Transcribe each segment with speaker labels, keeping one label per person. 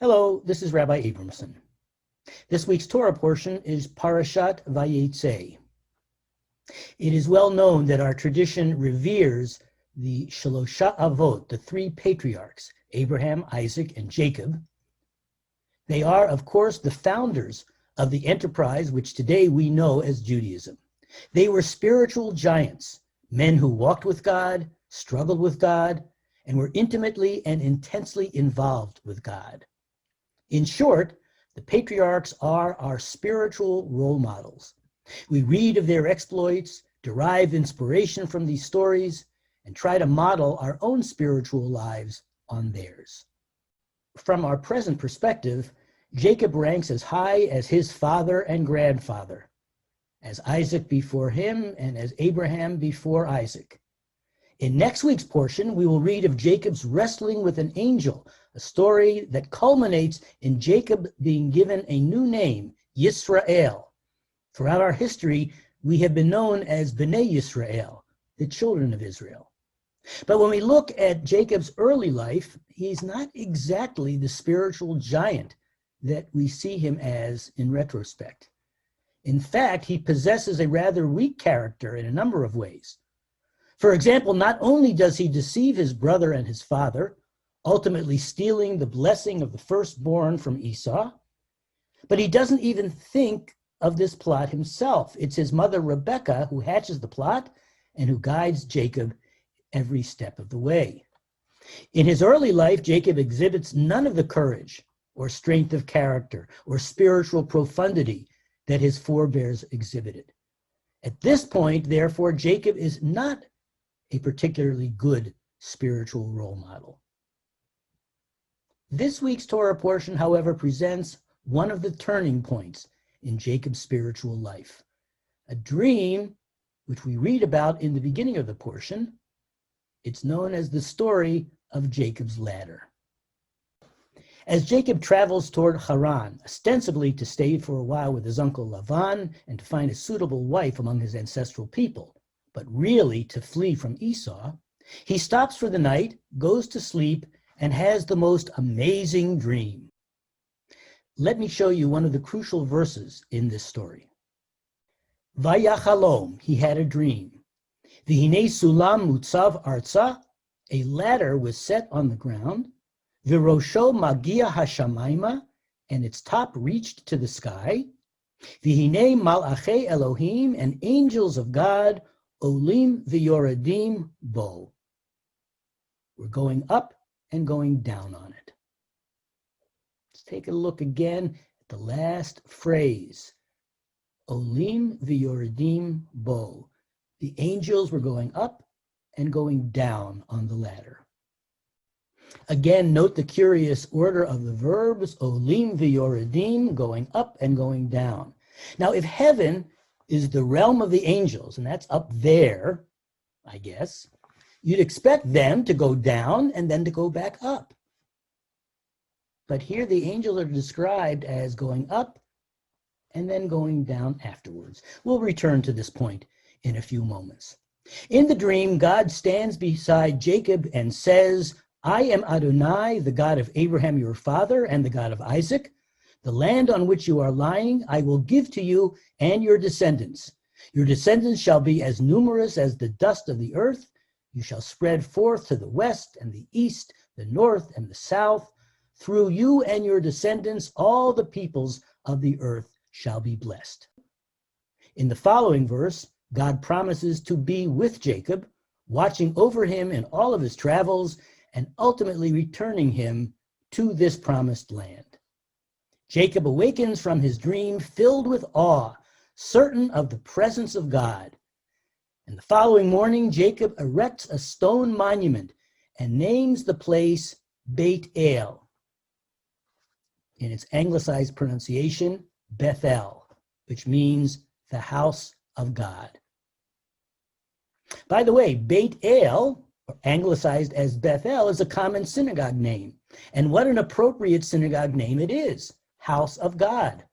Speaker 1: Hello, this is Rabbi Abramson. This week's Torah portion is Parashat Vayetze. It is well known that our tradition reveres the Shalosha Avot, the three patriarchs, Abraham, Isaac, and Jacob. They are, of course, the founders of the enterprise which today we know as Judaism. They were spiritual giants, men who walked with God, struggled with God, and were intimately and intensely involved with God. In short, the patriarchs are our spiritual role models. We read of their exploits, derive inspiration from these stories, and try to model our own spiritual lives on theirs. From our present perspective, Jacob ranks as high as his father and grandfather, as Isaac before him and as Abraham before Isaac. In next week's portion, we will read of Jacob's wrestling with an angel, a story that culminates in Jacob being given a new name, Yisrael. Throughout our history, we have been known as Bnei Yisrael, the children of Israel. But when we look at Jacob's early life, he's not exactly the spiritual giant that we see him as in retrospect. In fact, he possesses a rather weak character in a number of ways. For example, not only does he deceive his brother and his father, ultimately stealing the blessing of the firstborn from Esau, but he doesn't even think of this plot himself. It's his mother Rebekah who hatches the plot and who guides Jacob every step of the way. In his early life, Jacob exhibits none of the courage or strength of character or spiritual profundity that his forebears exhibited. At this point, therefore, Jacob is not a particularly good spiritual role model. This week's Torah portion, however, presents one of the turning points in Jacob's spiritual life, a dream which we read about in the beginning of the portion. It's known as the story of Jacob's ladder. As Jacob travels toward Haran, ostensibly to stay for a while with his uncle Lavan and to find a suitable wife among his ancestral people, but really to flee from Esau, he stops for the night, goes to sleep, and has the most amazing dream. Let me show you one of the crucial verses in this story. Vayachalom, he had a dream. V'hinei sulam mutzav arza, a ladder was set on the ground. V'rosho magia hashamayma, and its top reached to the sky. V'hinei malachei Elohim, and angels of God, olim v'yoredim bo. We're going up and going down on it. Let's take a look again at the last phrase. Olim v'yoredim bo. The angels were going up and going down on the ladder. Again, note the curious order of the verbs, olim v'yoredim, going up and going down. Now, if heaven is the realm of the angels, and that's up there, I guess, you'd expect them to go down and then to go back up. But here the angels are described as going up and then going down afterwards. We'll return to this point in a few moments. In the dream, God stands beside Jacob and says, I am Adonai, the God of Abraham your father and the God of Isaac. The land on which you are lying I will give to you and your descendants. Your descendants shall be as numerous as the dust of the earth. You shall spread forth to the west and the east, the north and the south. Through you and your descendants, all the peoples of the earth shall be blessed. In the following verse, God promises to be with Jacob, watching over him in all of his travels, and ultimately returning him to this promised land. Jacob awakens from his dream filled with awe, certain of the presence of God. And the following morning, Jacob erects a stone monument and names the place Beit El. In its anglicized pronunciation, Bethel, which means the house of God. By the way, Beit El, or anglicized as Bethel, is a common synagogue name. And what an appropriate synagogue name it is, house of God.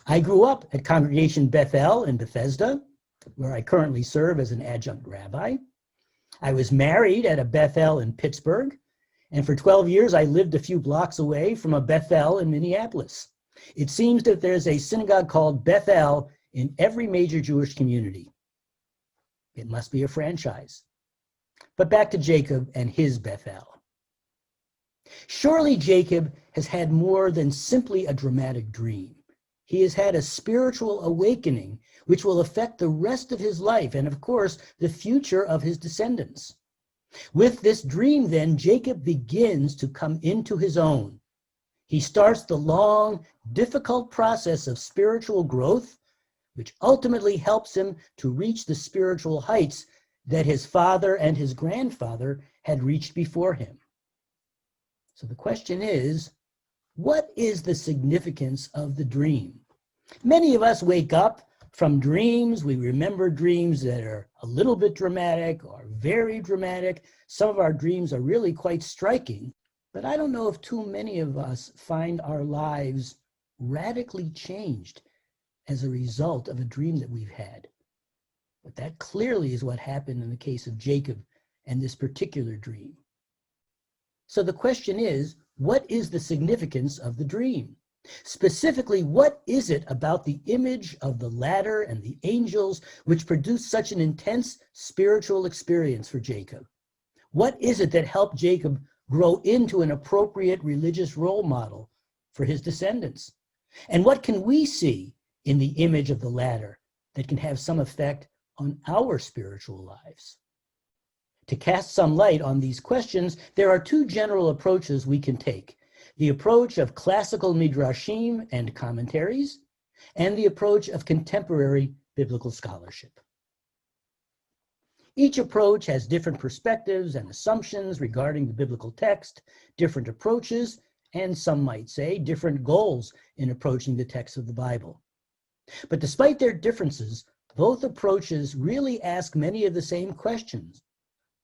Speaker 1: I grew up at Congregation Bethel in Bethesda, where I currently serve as an adjunct rabbi. I was married at a Bethel in Pittsburgh, And for 12 years, I lived a few blocks away from a Bethel in Minneapolis. It seems that there's a synagogue called Bethel in every major Jewish community. It must be a franchise. But back to Jacob and his Bethel. Surely Jacob has had more than simply a dramatic dream. He has had a spiritual awakening which will affect the rest of his life and, of course, the future of his descendants. With this dream, then, Jacob begins to come into his own. He starts the long, difficult process of spiritual growth, which ultimately helps him to reach the spiritual heights that his father and his grandfather had reached before him. So the question is, what is the significance of the dream? Many of us wake up from dreams. We remember dreams that are a little bit dramatic or very dramatic. Some of our dreams are really quite striking, but I don't know if too many of us find our lives radically changed as a result of a dream that we've had. But that clearly is what happened in the case of Jacob and this particular dream. So the question is, what is the significance of the dream? Specifically, what is it about the image of the ladder and the angels which produced such an intense spiritual experience for Jacob? What is it that helped Jacob grow into an appropriate religious role model for his descendants? And what can we see in the image of the ladder that can have some effect on our spiritual lives? To cast some light on these questions, there are two general approaches we can take: the approach of classical midrashim and commentaries, and the approach of contemporary biblical scholarship. Each approach has different perspectives and assumptions regarding the biblical text, different approaches, and some might say different goals in approaching the text of the Bible. But despite their differences, both approaches really ask many of the same questions.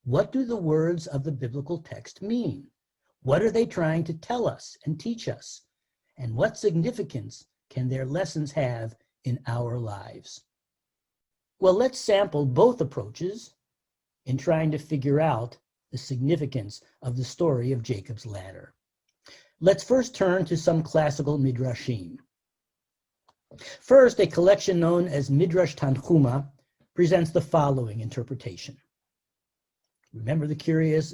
Speaker 1: What do the words of the biblical text mean? What are they trying to tell us and teach us? And what significance can their lessons have in our lives? Well, let's sample both approaches in trying to figure out the significance of the story of Jacob's ladder. Let's first turn to some classical midrashim. First, a collection known as Midrash Tanchuma presents the following interpretation. Remember the curious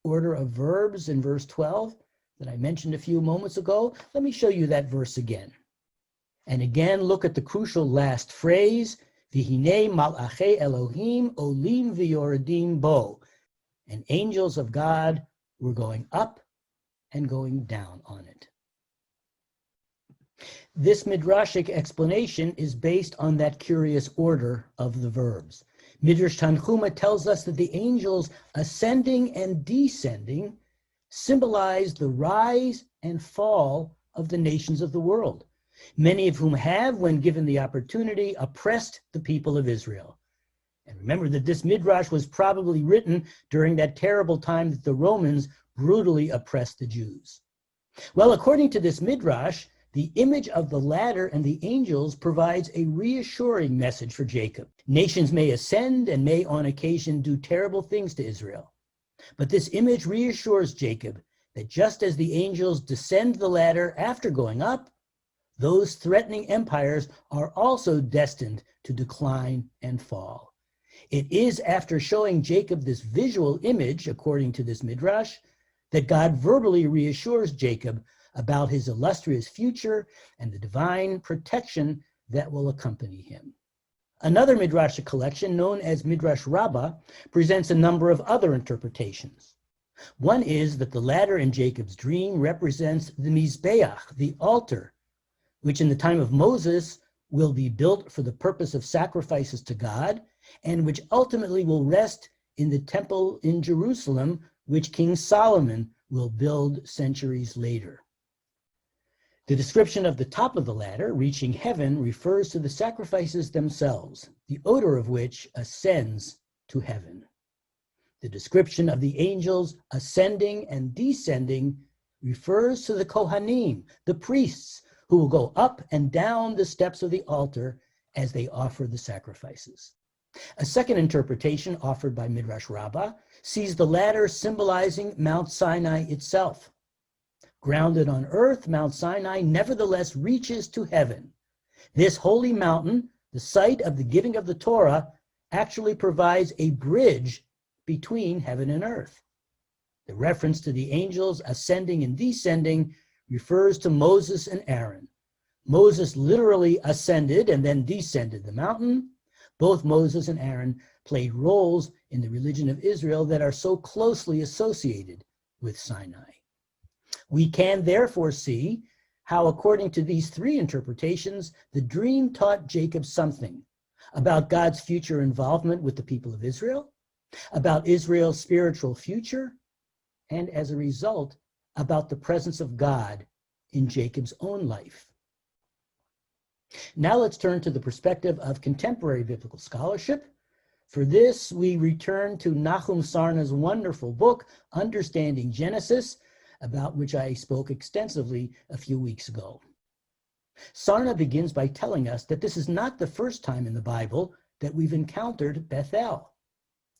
Speaker 1: order of verbs in verse 12 that I mentioned a few moments ago? Let me show you that verse again. And again, look at the crucial last phrase, V'hinei malachei Elohim olim v'yoredim bo. And angels of God were going up and going down on it. This midrashic explanation is based on that curious order of the verbs. Midrash Tanchuma tells us that the angels ascending and descending symbolize the rise and fall of the nations of the world, many of whom have, when given the opportunity, oppressed the people of Israel. And remember that this midrash was probably written during that terrible time that the Romans brutally oppressed the Jews. Well, according to this midrash, the image of the ladder and the angels provides a reassuring message for Jacob. Nations may ascend and may on occasion do terrible things to Israel. But this image reassures Jacob that just as the angels descend the ladder after going up, those threatening empires are also destined to decline and fall. It is after showing Jacob this visual image, according to this midrash, that God verbally reassures Jacob about his illustrious future and the divine protection that will accompany him. Another midrashic collection, known as Midrash Rabbah, presents a number of other interpretations. One is that the ladder in Jacob's dream represents the Mizbeach, the altar, which in the time of Moses will be built for the purpose of sacrifices to God, and which ultimately will rest in the temple in Jerusalem, which King Solomon will build centuries later. The description of the top of the ladder reaching heaven refers to the sacrifices themselves, the odor of which ascends to heaven. The description of the angels ascending and descending refers to the Kohanim, the priests, who will go up and down the steps of the altar as they offer the sacrifices. A second interpretation offered by Midrash Rabbah sees the ladder symbolizing Mount Sinai itself. Grounded on earth, Mount Sinai nevertheless reaches to heaven. This holy mountain, the site of the giving of the Torah, actually provides a bridge between heaven and earth. The reference to the angels ascending and descending refers to Moses and Aaron. Moses literally ascended and then descended the mountain. Both Moses and Aaron played roles in the religion of Israel that are so closely associated with Sinai. We can therefore see how, according to these three interpretations, the dream taught Jacob something about God's future involvement with the people of Israel, about Israel's spiritual future, and as a result, about the presence of God in Jacob's own life. Now let's turn to the perspective of contemporary biblical scholarship. For this, we return to Nahum Sarna's wonderful book, Understanding Genesis, about which I spoke extensively a few weeks ago. Sarna begins by telling us that this is not the first time in the Bible that we've encountered Bethel.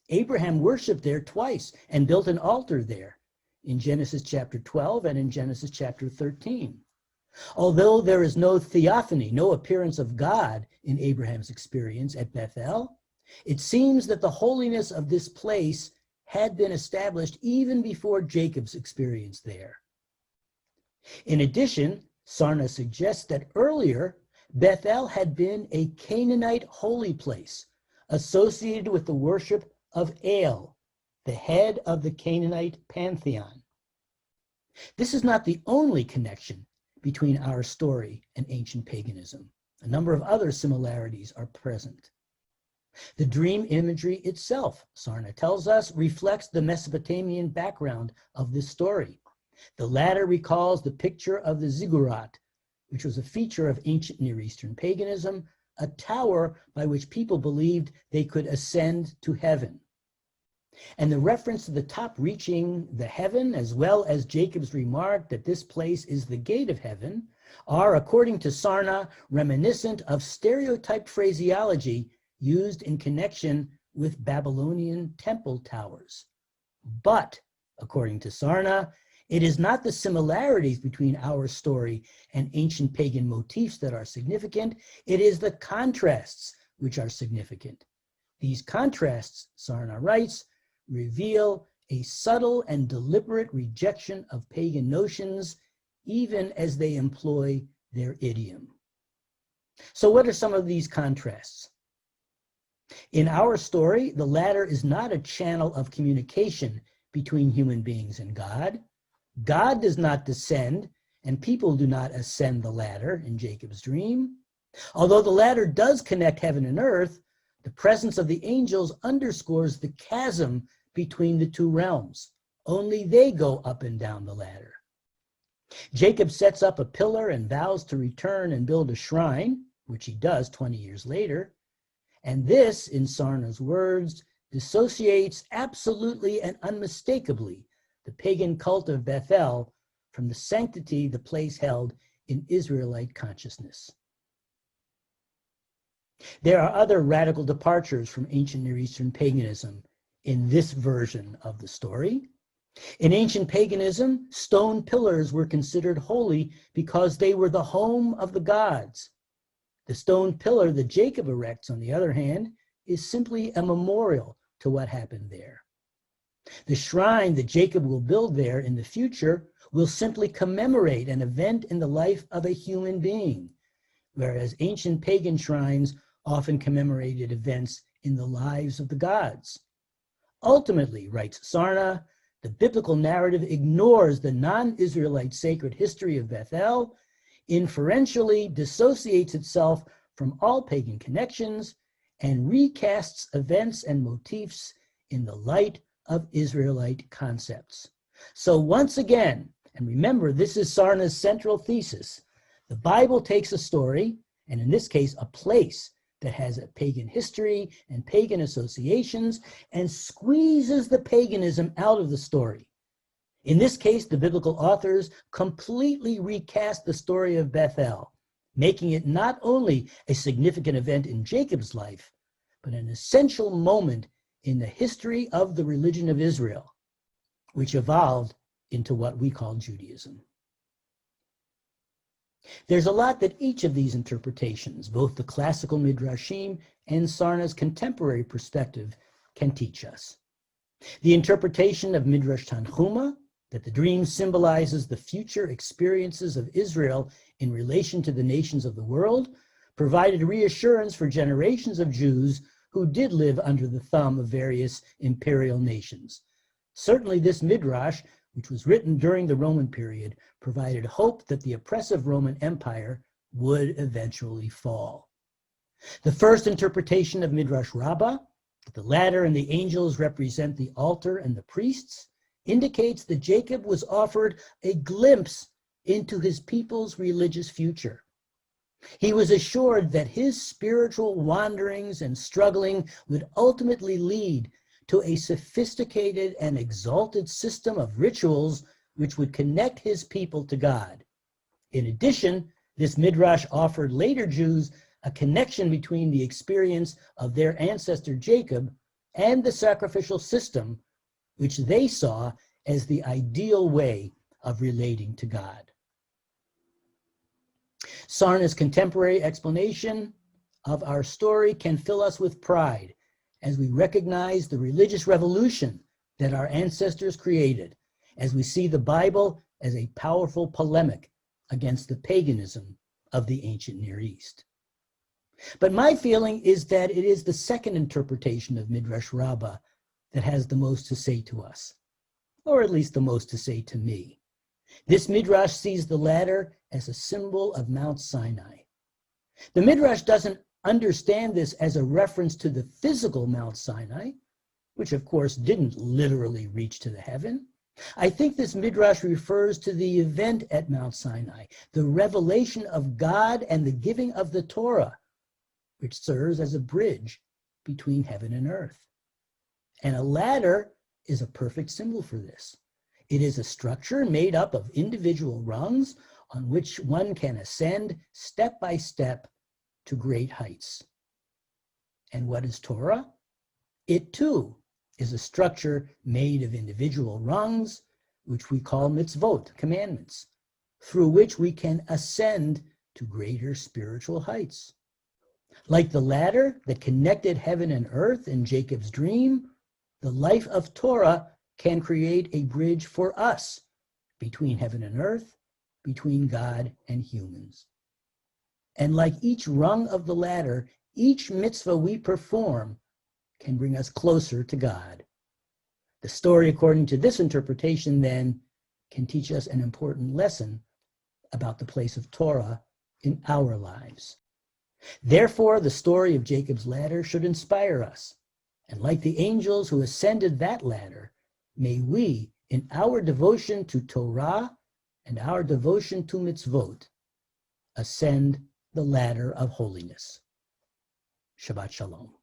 Speaker 1: Abraham worshiped there twice and built an altar there, in Genesis chapter 12 and in Genesis chapter 13. Although there is no theophany, no appearance of God in Abraham's experience at Bethel, it seems that the holiness of this place had been established even before Jacob's experience there. In addition, Sarna suggests that earlier, Bethel had been a Canaanite holy place associated with the worship of El, the head of the Canaanite pantheon. This is not the only connection between our story and ancient paganism. A number of other similarities are present. The dream imagery itself, Sarna tells us, reflects the Mesopotamian background of this story. The latter recalls the picture of the ziggurat, which was a feature of ancient Near Eastern paganism, a tower by which people believed they could ascend to heaven. And the reference to the top reaching the heaven, as well as Jacob's remark that this place is the gate of heaven, are, according to Sarna, reminiscent of stereotyped phraseology used in connection with Babylonian temple towers. But, according to Sarna, it is not the similarities between our story and ancient pagan motifs that are significant, it is the contrasts which are significant. These contrasts, Sarna writes, reveal a subtle and deliberate rejection of pagan notions, even as they employ their idiom. So what are some of these contrasts? In our story, the ladder is not a channel of communication between human beings and God. God does not descend, and people do not ascend the ladder in Jacob's dream. Although the ladder does connect heaven and earth, the presence of the angels underscores the chasm between the two realms. Only they go up and down the ladder. Jacob sets up a pillar and vows to return and build a shrine, which he does 20 years later. And this, in Sarna's words, dissociates absolutely and unmistakably the pagan cult of Bethel from the sanctity the place held in Israelite consciousness. There are other radical departures from ancient Near Eastern paganism in this version of the story. In ancient paganism, stone pillars were considered holy because they were the home of the gods. The stone pillar that Jacob erects, on the other hand, is simply a memorial to what happened there. The shrine that Jacob will build there in the future will simply commemorate an event in the life of a human being, whereas ancient pagan shrines often commemorated events in the lives of the gods. Ultimately, writes Sarna, the biblical narrative ignores the non-Israelite sacred history of Bethel, inferentially dissociates itself from all pagan connections, and recasts events and motifs in the light of Israelite concepts. So once again, and remember this is Sarna's central thesis, the Bible takes a story, and in this case a place that has a pagan history and pagan associations, and squeezes the paganism out of the story. In this case, the biblical authors completely recast the story of Bethel, making it not only a significant event in Jacob's life, but an essential moment in the history of the religion of Israel, which evolved into what we call Judaism. There's a lot that each of these interpretations, both the classical Midrashim and Sarna's contemporary perspective, can teach us. The interpretation of Midrash Tanchuma, that the dream symbolizes the future experiences of Israel in relation to the nations of the world, provided reassurance for generations of Jews who did live under the thumb of various imperial nations. Certainly this Midrash, which was written during the Roman period, provided hope that the oppressive Roman Empire would eventually fall. The first interpretation of Midrash Rabbah, that the ladder and the angels represent the altar and the priests, indicates that Jacob was offered a glimpse into his people's religious future. He was assured that his spiritual wanderings and struggling would ultimately lead to a sophisticated and exalted system of rituals which would connect his people to God. In addition, this Midrash offered later Jews a connection between the experience of their ancestor Jacob and the sacrificial system, which they saw as the ideal way of relating to God. Sarna's contemporary explanation of our story can fill us with pride as we recognize the religious revolution that our ancestors created, as we see the Bible as a powerful polemic against the paganism of the ancient Near East. But my feeling is that it is the second interpretation of Midrash Rabbah that has the most to say to us, or at least the most to say to me. This Midrash sees the ladder as a symbol of Mount Sinai. The Midrash doesn't understand this as a reference to the physical Mount Sinai, which of course didn't literally reach to the heaven. I think this Midrash refers to the event at Mount Sinai, the revelation of God and the giving of the Torah, which serves as a bridge between heaven and earth. And a ladder is a perfect symbol for this. It is a structure made up of individual rungs on which one can ascend step by step to great heights. And what is Torah? It too is a structure made of individual rungs, which we call mitzvot, commandments, through which we can ascend to greater spiritual heights. Like the ladder that connected heaven and earth in Jacob's dream, the life of Torah can create a bridge for us between heaven and earth, between God and humans. And like each rung of the ladder, each mitzvah we perform can bring us closer to God. The story, according to this interpretation, then, can teach us an important lesson about the place of Torah in our lives. Therefore, the story of Jacob's ladder should inspire us. And like the angels who ascended that ladder, may we, in our devotion to Torah and our devotion to mitzvot, ascend the ladder of holiness. Shabbat Shalom.